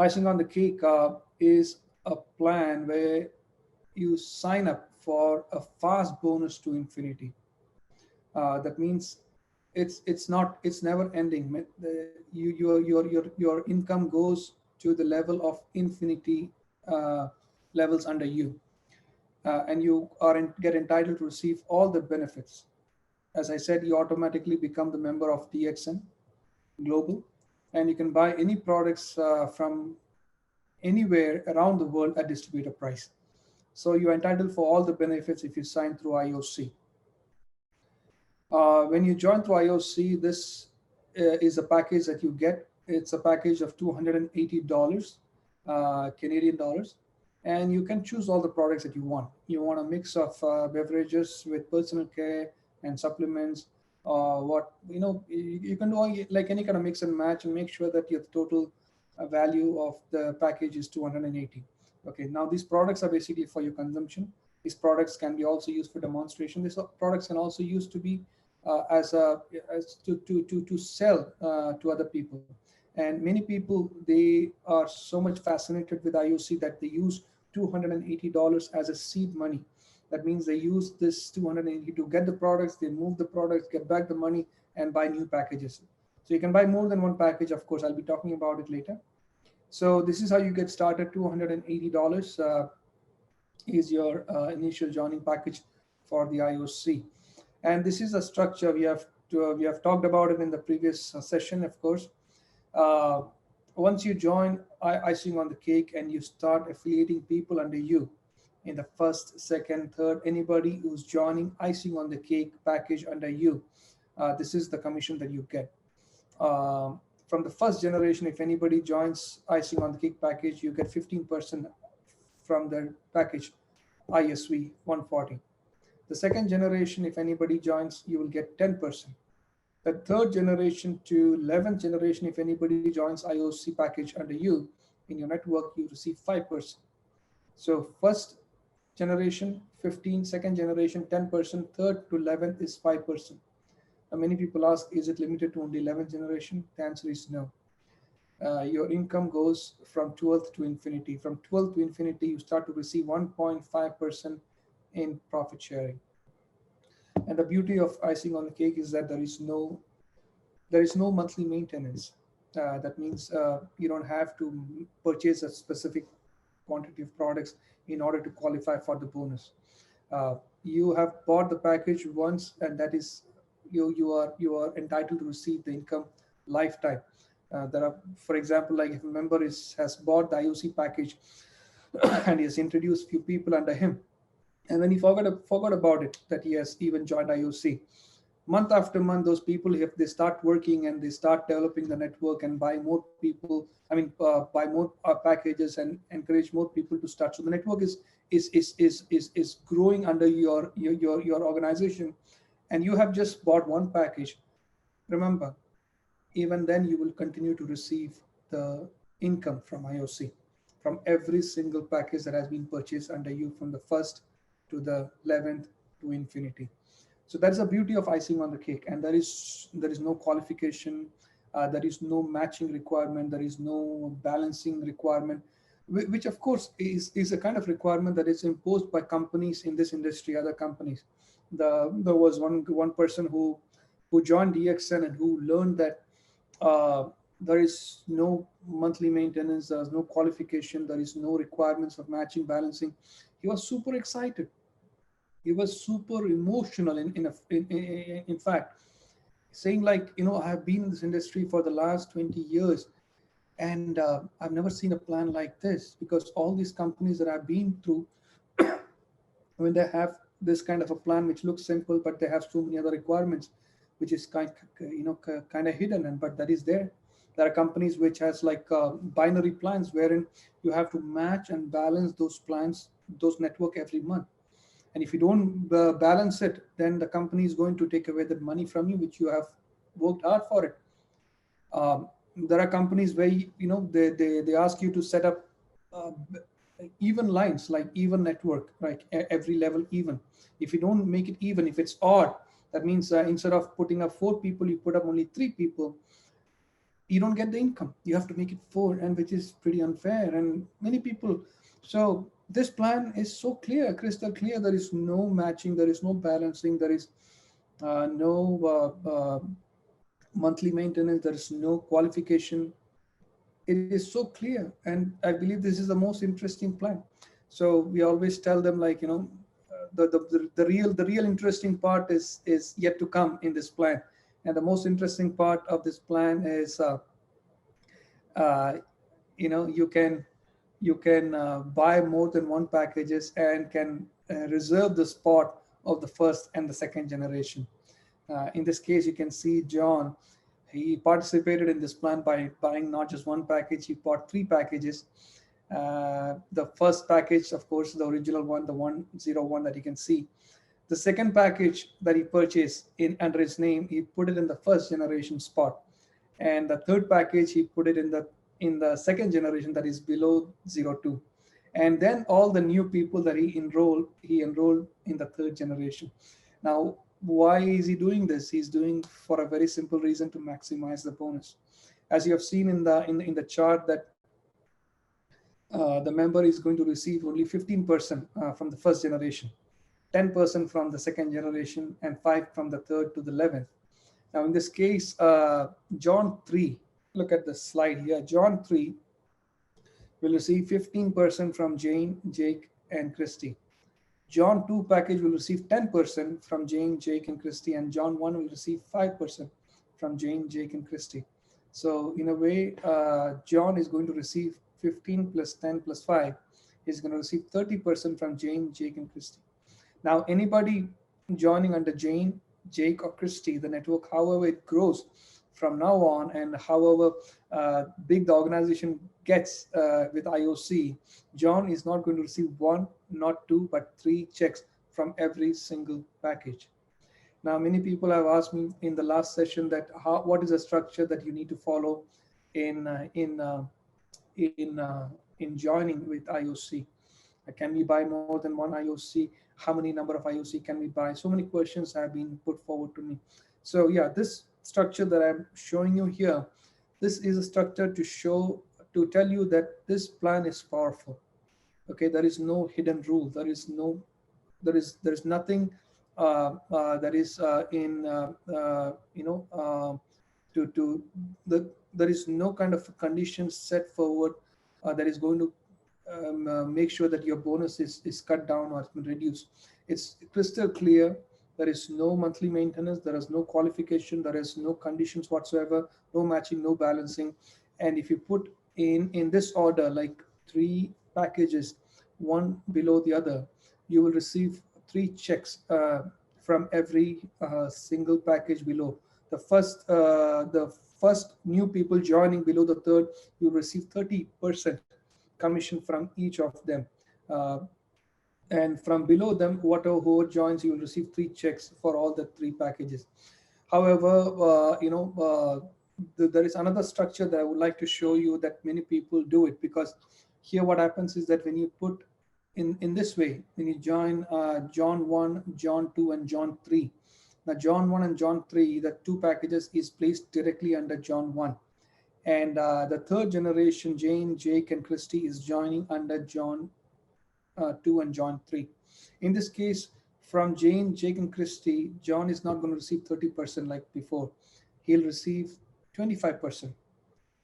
Icing on the cake is a plan where you sign up for a fast bonus to infinity. That means it's never ending. Your income goes to the level of infinity uh, levels under you, and you get entitled to receive all the benefits. As I said, you automatically become the member of DXN Global, and you can buy any products from anywhere around the world at distributor price. So you're entitled for all the benefits if you sign through IOC. When you join through IOC, this is a package that you get. It's a package of $280 Canadian dollars, and you can choose all the products that you want. You want a mix of beverages with personal care and supplements. What you can do like any kind of mix and match and make sure that your total value of the package is 280. Okay, now these products are basically for your consumption. These products can be also used for demonstration. These products can also used to be as a as to sell to other people. And many people, they are so much fascinated with IOC that they use $280 as a seed money. That means they use this 280 to get the products, they move the products, get back the money, and buy new packages. So you can buy more than one package. Of course, I'll be talking about it later. So this is how you get started. $280 is your initial joining package for the IOC. And this is a structure we have talked about it in the previous session, of course. Uh, Once you join icing on the cake and you start affiliating people under you in the first, second, third, anybody who's joining icing on the cake package under you, this is the commission that you get. From the first generation, if anybody joins icing on the cake package, you get 15% from the package ISV 140. The second generation, if anybody joins, you will get 10%. The third generation to 11th generation, if anybody joins IOC package under you in your network, you receive 5%. So first generation 15, second generation 10%, third to 11th is 5%. Now many people ask, is it limited to only 11th generation? The answer is no. Your income goes from 12th to infinity. From 12th to infinity, you start to receive 1.5% in profit sharing. And the beauty of icing on the cake is that there is no monthly maintenance. That means you don't have to purchase a specific quantity of products in order to qualify for the bonus. You have bought the package once, and that is you are entitled to receive the income lifetime. There are, for example, like if a member has bought the IOC package and he has introduced few people under him, and then he forgot about it that he has even joined IOC. Month after month, those people, if they start working and they start developing the network and buy more people, buy more packages and encourage more people to start. So the network is growing under your organization, and you have just bought one package. Remember, even then you will continue to receive the income from IOC from every single package that has been purchased under you from the first to the 11th to infinity. So that's the beauty of icing on the cake, and there is no qualification, there is no matching requirement, there is no balancing requirement, which of course is a kind of requirement that is imposed by companies in this industry, other companies. There was one person who joined DXN and who learned that uh, there is no monthly maintenance, there is no qualification, there is no requirements of matching balancing. He was super excited. He was super emotional in fact, saying like, I have been in this industry for the last 20 years, and I've never seen a plan like this, because all these companies that I've been through, when they have this kind of a plan which looks simple, but they have so many other requirements, which is kind of hidden, and but that is there. There are companies which has like binary plans wherein you have to match and balance those plans, those network every month. And if you don't balance it, then the company is going to take away that money from you, which you have worked hard for it. There are companies where they ask you to set up uh, even lines, like even network, like every level even. If you don't make it even, if it's odd, that means instead of putting up four people, you put up only three people. you don't get the income. You have to make it 4, and which is pretty unfair. And many people, so this plan is so clear, crystal clear. There is no matching, there is no balancing, there is no monthly maintenance, there is no qualification. It is so clear, and I believe this is the most interesting plan. So we always tell them, like, the real interesting part is yet to come in this plan. And the most interesting part of this plan is uh, you can buy more than one packages and can reserve the spot of the first and the second generation. In this case, you can see John, he participated in this plan by buying not just one package, he bought 3 packages. The first package, of course, the original one, the 101 that you can see. The second package that he purchased in under his name, he put it in the first generation spot. And the third package, he put it in the second generation, that is below 02. And then all the new people that he enrolled in the third generation. Now, why is he doing this? He's doing for a very simple reason, to maximize the bonus. As you have seen in the chart, that the member is going to receive only 15% from the first generation, 10% from the second generation, and 5 from the third to the 11th. Now, in this case, John 3, look at the slide here. John 3 will receive 15% from Jane, Jake, and Christy. John 2 package will receive 10% from Jane, Jake, and Christy, and John 1 will receive 5% from Jane, Jake, and Christy. So, in a way, John is going to receive 15 plus 10 plus 5. He's going to receive 30% from Jane, Jake, and Christy. Now, anybody joining under Jane, Jake, or Christy, the network, however it grows from now on, and however big the organization gets with IOC, John is not going to receive 1, not 2, but 3 checks from every single package. Now, many people have asked me in the last session that what is the structure that you need to follow in uh, in uh, in in joining with IOC. Can we buy more than one IOC? How many number of IOC can we buy? So many questions have been put forward to me. So yeah, this structure that I'm showing you here, this is a structure to tell you that this plan is powerful. Okay, there is no hidden rule. There is nothing that is in to there is no kind of condition set forward that is going to make sure that your bonus is cut down or has been reduced. It's crystal clear. There is no monthly maintenance. There is no qualification. There is no conditions whatsoever. No matching, no balancing. And if you put in this order, like 3 packages, one below the other, you will receive 3 checks from every single package below. The first new people joining below the third, you will receive 30% commission from each of them. Uh, and from below them, whoever joins, you will receive 3 checks for all the 3 packages. However, there is another structure that I would like to show you, that many people do it, because here what happens is that when you put in this way, when you join John 1, John 2, and John 3. Now, John 1 and John 3, the 2 packages is placed directly under John 1. And the third generation, Jane, Jake, and Christy, is joining under John 2 and John 3. In this case, from Jane, Jake, and Christy, John is not going to receive 30% like before. He'll receive 25%.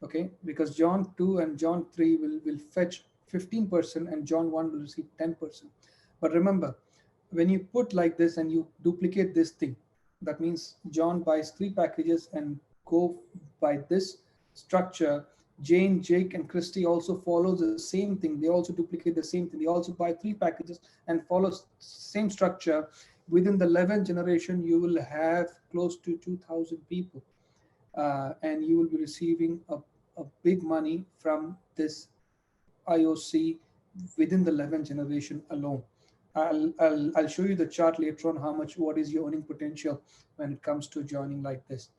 Okay, because John 2 and John 3 will fetch 15%, and John 1 will receive 10%. But remember, when you put like this and you duplicate this thing, that means John buys 3 packages and go by this structure. Jane, Jake, and Christy also follow the same thing. They also duplicate the same thing. They also buy 3 packages and follow same structure. Within the 11th generation, you will have close to 2,000 people, and you will be receiving a big money from this IOC within the 11th generation alone. I'll show you the chart later on, what is your earning potential when it comes to joining like this.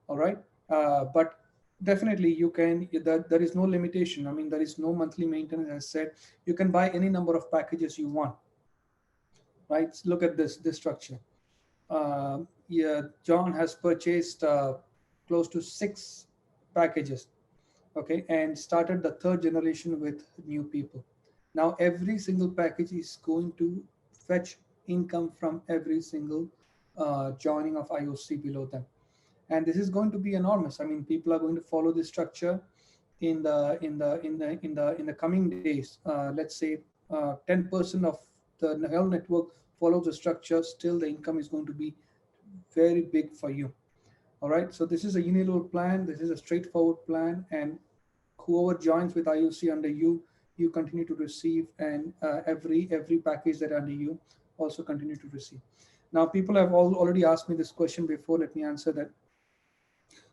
All right. But definitely you can, there is no limitation. I mean, there is no monthly maintenance. As I said, you can buy any number of packages you want, right? Look at this structure. Yeah, John has purchased close to 6 packages, okay, and started the third generation with new people. Now every single package is going to fetch income from every single joining of IOC below them, and this is going to be enormous. I mean, people are going to follow this structure in the coming days. Let's say 10% of the whole network follows the structure. Still, the income is going to be very big for you. All right. So this is a unilevel plan. This is a straightforward plan, and whoever joins with IOC under you, you continue to receive, and every package that under you also continue to receive. Now, people have already asked me this question before. Let me answer that.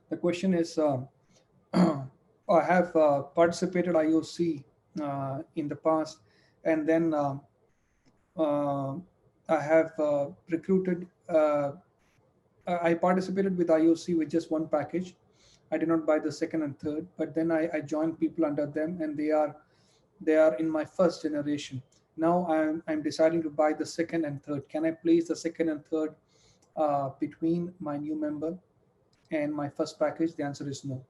The question is, I have participated IOC in the past, and then uh, I have recruited. I participated with IOC with just one package. I did not buy the second and third, but then I joined people under them, and they are in my first generation. Now I'm deciding to buy the second and third. Can I place the second and third between my new member and my first package? The answer is no.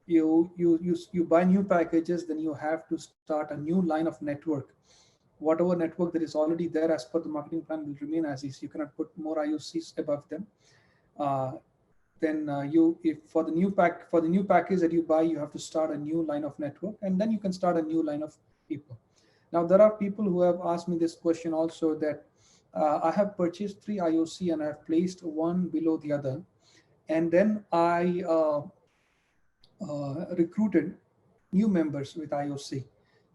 You buy new packages, then you have to start a new line of network. Whatever network that is already there as per the marketing plan will remain as is. You cannot put more IOCs above them. Uh, then you if for the new package that you buy, you have to start a new line of network, and then you can start a new line of people. Now there are people who have asked me this question also, that I have purchased three IOC and I have placed one below the other, and then I recruited new members with IOC.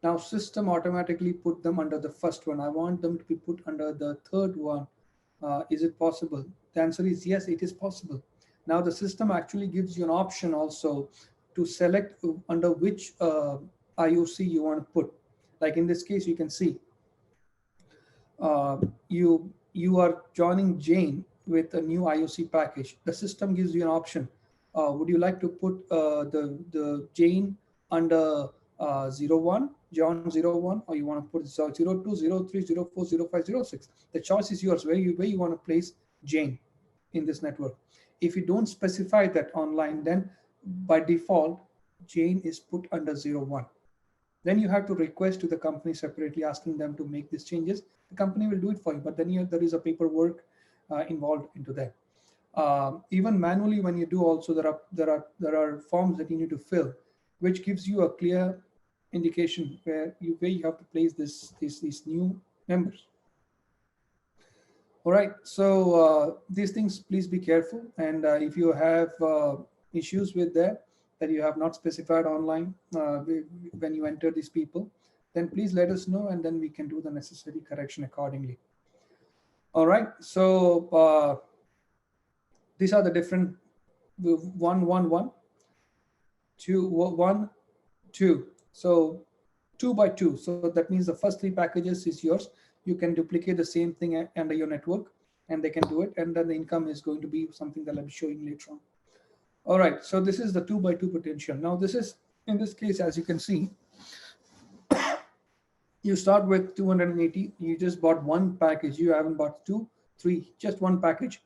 Now system automatically put them under the first one. I want them to be put under the third one. Is it possible? The answer is yes, it is possible. Now the system actually gives you an option also to select under which IOC you want to put. Like in this case, you can see you are joining Jane with a new IOC package. The system gives you an option. Would you like to put the Jane under 01, John 01, or you want to put 02, 03, 04, 05, 06? The choice is yours, where you want to place Jane in this network. If you don't specify that online, then by default, Jane is put under 01. Then you have to request to the company separately, asking them to make these changes. The company will do it for you, but then there is a paperwork involved into that. Even manually, when you do, also there are forms that you need to fill, which gives you a clear indication where you have to place these new members. All right, so these things, please be careful, and if you have issues with that you have not specified online when you enter these people, then please let us know, and then we can do the necessary correction accordingly. All right, so these are the different 1 1 1 2 1 2. So 2 by 2. So that means the first three packages is yours. You can duplicate the same thing under your network, and they can do it, and then the income is going to be something that I'll be showing later on. All right, so this is the 2 by 2 potential. Now this is, in this case, as you can see, you start with 280. You just bought one package. You haven't bought two, three, just one package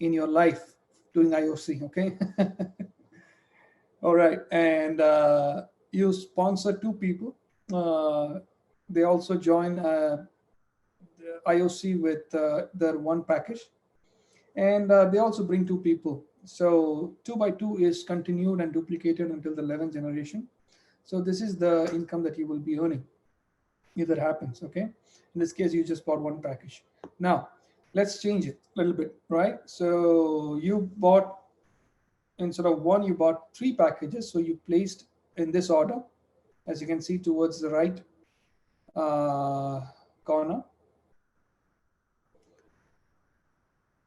in your life doing IOC, okay? All right, and you sponsor two people. They also join IOC with their one package, and they also bring two people. So 2 by 2 is continued and duplicated until the 11th generation. So this is the income that you will be earning if that happens, okay? In this case, you just bought one package. Now, let's change it a little bit, right? So you bought, instead of one, you bought three packages. So you placed in this order, as you can see, towards the right corner.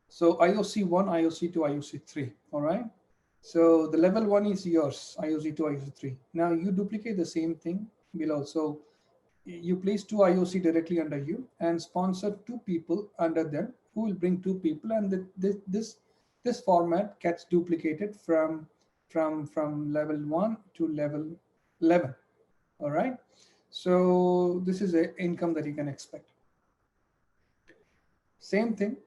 So IOC 1, IOC 2, IOC 3, all right? So the level 1 is yours, IOC 2, IOC 3. Now you duplicate the same thing below. So you place two IOC directly under you and sponsor two people under them who will bring two people, and this format gets duplicated from level 1 to level 11, all right? So this is an income that you can expect. Same thing,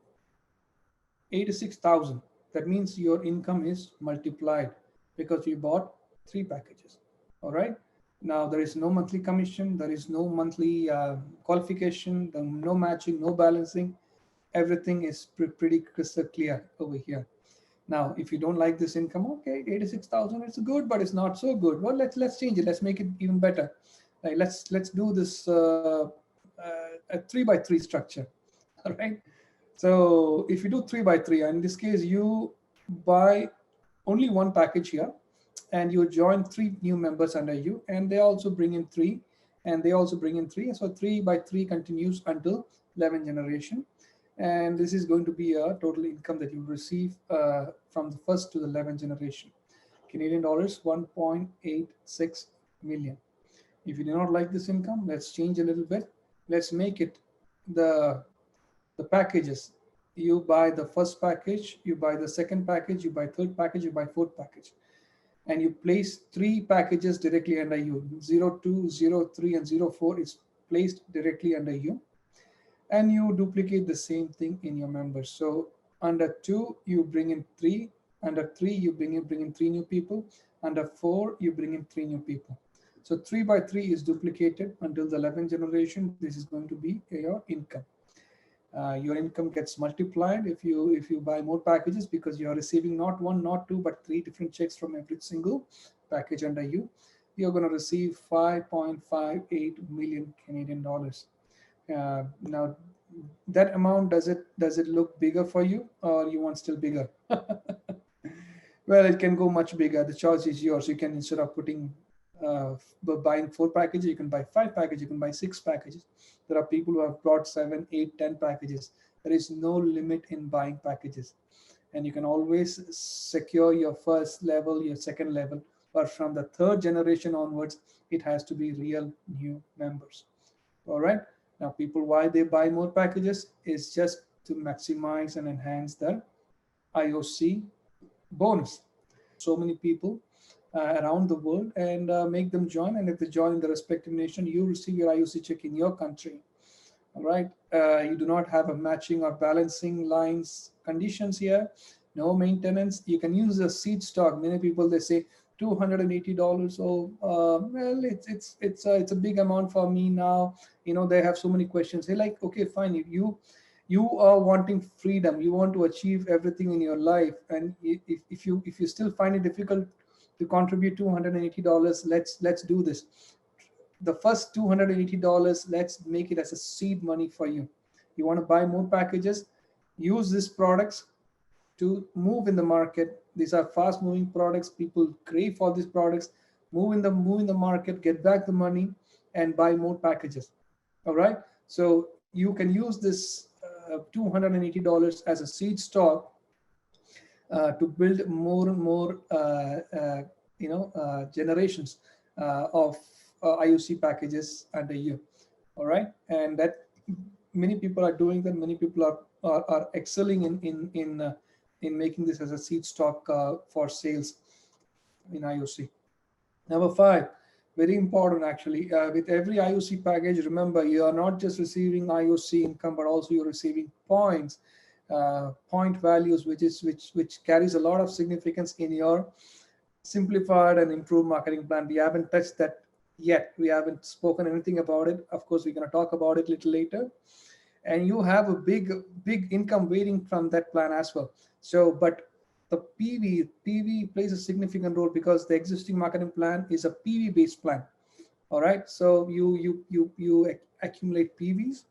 86,000. That means your income is multiplied. because you bought 3 packages. All right. Now there is no monthly commission, there is no monthly qualification, no matching, no balancing. Everything is pretty crystal clear over here. Now, if you don't like this income, okay, 86,000, it's good, but it's not so good. Well, let's change it. Let's make it even better. Like, let's do this a 3 by 3 structure. All right. So if you do 3 by 3, in this case, you buy only one package here, and you join 3 new members under you, and they also bring in 3, and they also bring in 3. So 3 by 3 continues until 11th generation, and this is going to be a total income that you receive from the first to the 11th generation. Canadian dollars 1.86 million. If you do not like this income, let's change a little bit. Let's make it the packages. You buy the first package, you buy the second package, you buy third package, you buy fourth package, and you place 3 packages directly under you. 02, 03, and 04 is placed directly under you, and you duplicate the same thing in your members. So under 2 you bring in 3, under 3 you bring in 3 new people, under 4 you bring in 3 new people. So 3 by 3 is duplicated until the 11th generation. This is going to be your income. Your income gets multiplied if you buy more packages, because you are receiving not 1, not 2, but 3 different checks from every single package under you. You're going to receive 5.58 million Canadian dollars. Now, that amount, does it look bigger for you, or you want still bigger? Well, it can go much bigger. The choice is yours. You can, instead of buying 4 packages, you can buy 5 packages, you can buy 6 packages. There are people who have bought 7, 8, 10 packages. There is no limit in buying packages, and you can always secure your first level, your second level, but from the 3rd generation onwards, it has to be real new members. All right. Now, people, why they buy more packages is just to maximize and enhance their IOC bonus. So many people around the world, and make them join. And if they join in the respective nation, you receive your IOC check in your country. All right. You do not have a matching or balancing lines conditions here. No maintenance. You can use a seed stock. Many people, they say $280. Oh, well, it's a big amount for me now. They have so many questions. They're like, okay, fine. If you are wanting freedom, you want to achieve everything in your life, and if you still find it difficult to contribute $280, let's do this. The first $280, let's make it as a seed money for you. You want to buy more packages, use these products to move in the market. These are fast moving products. People crave for these products. Move in the market, get back the money, and buy more packages. All right. So you can use this $280 as a seed stock to build more and more generations of IOC packages under you. All right. And that many people are doing that. Many people are excelling in making this as a seed stock for sales in IOC. Number 5, very important actually. With every IOC package, remember, you are not just receiving IOC income, but also you're receiving points, point values, which carries a lot of significance in your simplified and improved marketing plan. We haven't touched that yet. We haven't spoken anything about it. Of course, we're going to talk about it a little later. And you have a big income waiting from that plan as well. So, but the PV plays a significant role, because the existing marketing plan is a PV based plan. All right. So you accumulate PVs,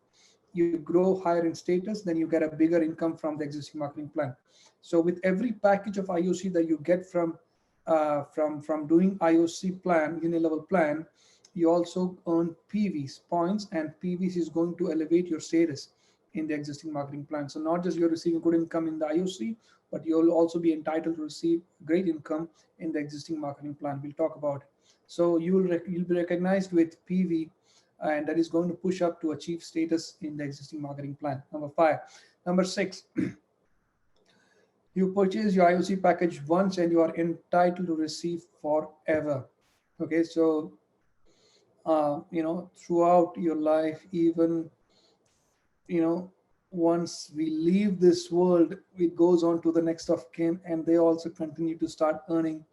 you grow higher in status, then you get a bigger income from the existing marketing plan. So with every package of IOC that you get from doing IOC plan, unilevel plan, you also earn PVs, points, and PVs is going to elevate your status in the existing marketing plan. So not just you're receiving good income in the IOC, but you'll also be entitled to receive great income in the existing marketing plan. We'll talk about it. So you'll be recognized with PV, and that is going to push up to achieve status in the existing marketing plan. Number 5. Number 6. You purchase your IOC package once, and you are entitled to receive forever. Okay, so throughout your life, even once we leave this world, it goes on to the next of kin, and they also continue to start earning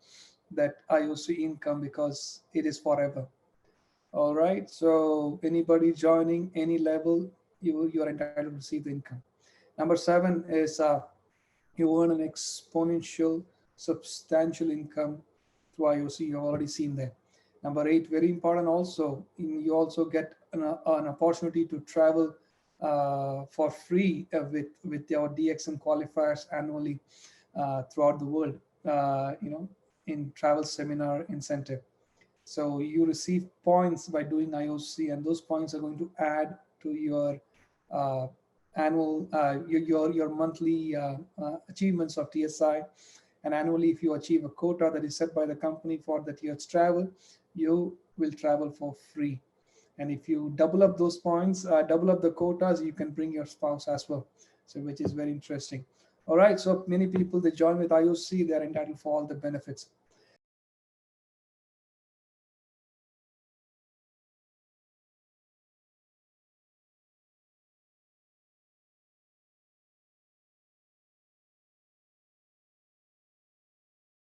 that IOC income because it is forever. All right. So anybody joining any level, you are entitled to receive the income. Number seven is you earn an exponential, substantial income through IOC. You've already seen that. Number eight, very important also, you also get an opportunity to travel for free with your DXM qualifiers annually throughout the world, in travel seminar incentive. So you receive points by doing IOC, and those points are going to add to your uh, annual, your monthly achievements of TSI. And annually, if you achieve a quota that is set by the company for that year's travel, you will travel for free. And if you double up those points, double up the quotas, you can bring your spouse as well. So which is very interesting. All right. So many people they join with IOC, they're entitled for all the benefits.